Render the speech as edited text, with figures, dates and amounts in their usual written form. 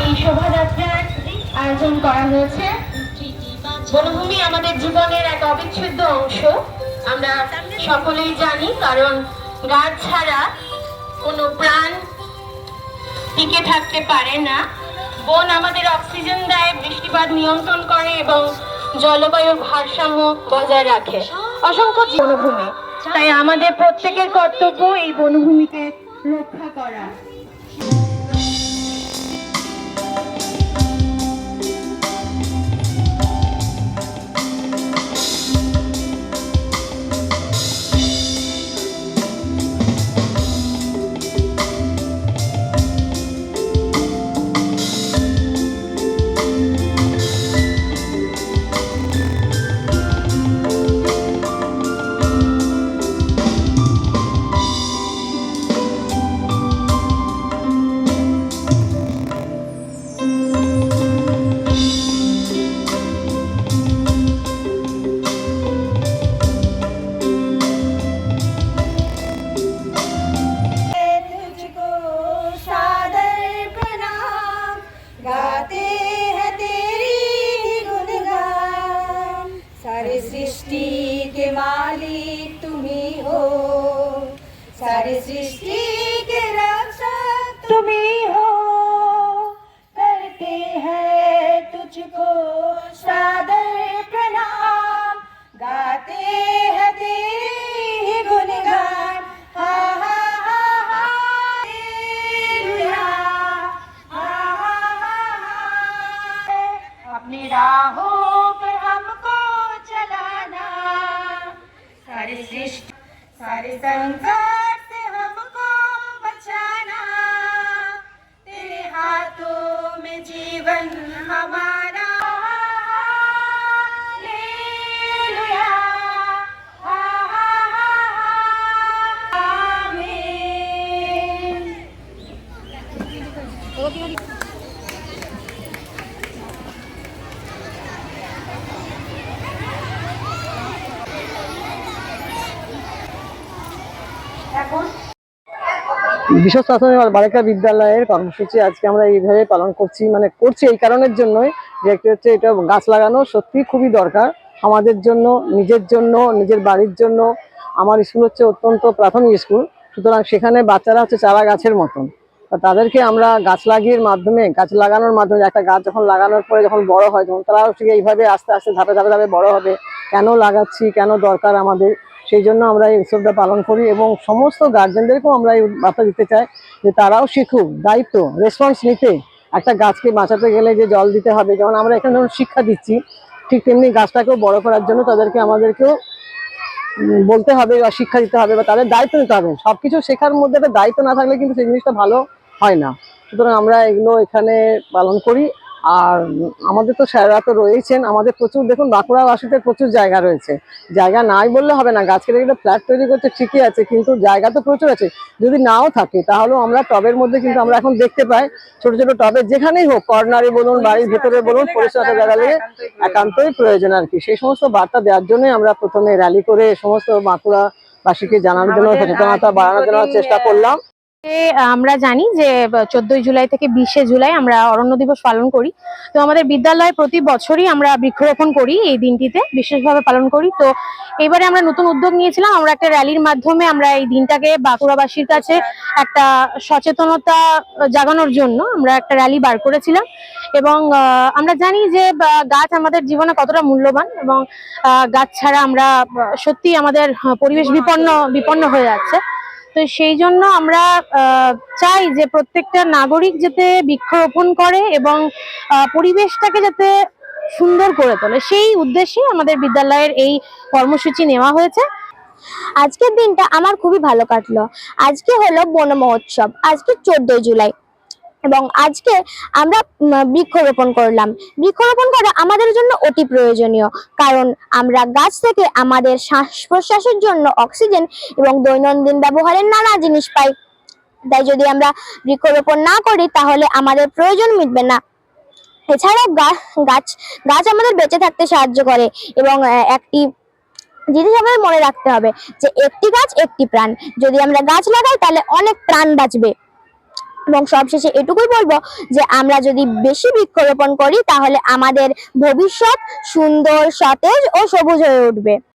এই শোভাযাত্রার আয়োজন করা হয়েছে। বনভূমি আমাদের জীবনের এক অবিচ্ছেদ্য অংশ, আমরা সকলেই জানি, কারণ গাছ ছাড়া কোনো প্রাণ টিকে থাকতে পারে না। বন আমাদের অক্সিজেন দেয়, বৃষ্টিপাত নিয়ন্ত্রণ করে এবং জলবায়ুর ভারসাম্য বজায় রাখে। অসংখ্য বনভূমি, তাই আমাদের প্রত্যেকের কর্তব্য এই বনভূমিকে রক্ষা করা। सृष्टि के मालिक तुम्ही हो, सारी सृष्टि के रक्षक तुम्ही हो, करते हैं तुझको सादर प्रणाम, गाते हैं तेरी गुणगान। हा हा हा हा हालेलुया, हा हा हा हा। अपनी राहों पे हमको चलाना, सारी सृष्टि सारे संकट से हमको बचाना, तेरे हाथों में जीवन हमारा। हालेलुया, हा हा हा हा, आमीन। বিশ্ব শাসন বালিকা বিদ্যালয়ের কর্মসূচি আজকে আমরা এইভাবে পালন করছি এই কারণের জন্যই যে একটি হচ্ছে এটা গাছ লাগানো সত্যি খুবই দরকার আমাদের জন্য, নিজের জন্য, নিজের বাড়ির জন্য। আমার স্কুল হচ্ছে অত্যন্ত প্রাথমিক স্কুল, সুতরাং সেখানে বাচ্চারা হচ্ছে চারা গাছের মতন। তাদেরকে আমরা গাছ লাগানোর মাধ্যমে একটা গাছ যখন লাগানোর পরে যখন বড় হয়, যখন তারাও ঠিক এইভাবে আস্তে আস্তে ধাপে ধাপে ধাপে বড় হবে, কেন লাগাচ্ছি, কেন দরকার আমাদের, সেই জন্য আমরা এই উৎসবটা পালন করি। এবং সমস্ত গার্জেনদেরকেও আমরা এই বার্তা দিতে চাই যে তারাও শিখুক দায়িত্ব, রেসপন্স নিতে। একটা গাছকে বাঁচাতে গেলে যে জল দিতে হবে, যেমন আমরা এখানে যখন শিক্ষা দিচ্ছি, ঠিক তেমনি গাছটাকেও বড় করার জন্য আমাদেরকেও বলতে হবে বা শিক্ষা দিতে হবে বা তাদের দায়িত্ব নিতে হবে। সবকিছু শেখার মধ্যে একটা দায়িত্ব না থাকলে কিন্তু সেই জিনিসটা ভালো হয় না। সুতরাং আমরা এগুলো এখানে পালন করি। আর আমাদের তো স্যাররা তো রয়েছেন, আমাদের প্রচুর, দেখুন বাঁকুড়াবাসীতে প্রচুর জায়গা রয়েছে, জায়গা নাই বললে হবে না। গাছ কেটে কেটে ফ্ল্যাট তৈরি করছে ঠিকই আছে, কিন্তু জায়গা তো প্রচুর আছে। যদি নাও থাকে তাহলেও আমরা টবের মধ্যে কিন্তু আমরা এখন দেখতে পাই ছোট ছোট টবে, যেখানেই হোক, কর্নারে বলুন, বাড়ির ভেতরে বলুন, পরিষ্কার জায়গালে একান্তই প্রয়োজন আর কি। সেই সমস্ত বার্তা দেওয়ার জন্যই আমরা প্রথমে র্যালি করে সমস্ত বাঁকুড়াবাসীকে জানানোর জন্য, সচেতনতা বাড়ানোর জন্য চেষ্টা করলাম। আমরা জানি যে 14 জুলাই থেকে 20 জুলাই আমরা অরণ্য দিবস পালন করি। তো আমাদের বিদ্যালয়ে প্রতি বছরই আমরা বৃক্ষরোপণ করি, এই দিনটিতে বিশেষভাবে পালন করি। তো এবারে আমরা নতুন উদ্যোগ নিয়েছিলাম, আমরা একটা র্যালির মাধ্যমে আমরা এই দিনটাকে বাঁকুড়াবাসীর কাছে একটা সচেতনতা জাগানোর জন্য আমরা একটা র্যালি বার করেছিলাম। এবং আমরা জানি যে গাছ আমাদের জীবনে কতটা মূল্যবান, এবং গাছ ছাড়া আমরা সত্যি আমাদের পরিবেশ বিপন্ন হয়ে যাচ্ছে। তো সেই জন্য আমরা চাই যে প্রত্যেকটা নাগরিক যাতে বৃক্ষরোপণ করে এবং পরিবেশটাকে যাতে সুন্দর করে তোলে, সেই উদ্দেশ্যে আমাদের বিদ্যালয়ের এই কর্মসূচি নেওয়া হয়েছে। আজকের দিনটা আমার খুবই ভালো কাটলো। আজকে হলো বন মহোৎসব, আজকে 14 জুলাই, এবং আজকে আমরা বৃক্ষরোপণ করলাম। বৃক্ষরোপণ করা আমাদের জন্য অতি প্রয়োজনীয়, কারণ আমরা গাছ থেকে আমাদের শ্বাস প্রশ্বাসের জন্য অক্সিজেন এবং দৈনন্দিন ব্যবহারের নানা জিনিস পাই। তাই যদি আমরা বৃক্ষরোপণ না করি তাহলে আমাদের প্রয়োজন মিটবে না। এছাড়াও গাছ আমাদের বেঁচে থাকতে সাহায্য করে এবং একটি জিনিস আমাদের মনে রাখতে হবে যে একটি গাছ একটি প্রাণ। যদি আমরা গাছ লাগাই তাহলে অনেক প্রাণ বাঁচবে। এবং সবশেষে এটুকুই বলবো যে আমরা যদি বেশি বৃক্ষরোপণ করি তাহলে আমাদের ভবিষ্যৎ সুন্দর, সতেজ ও সবুজ হয়ে উঠবে।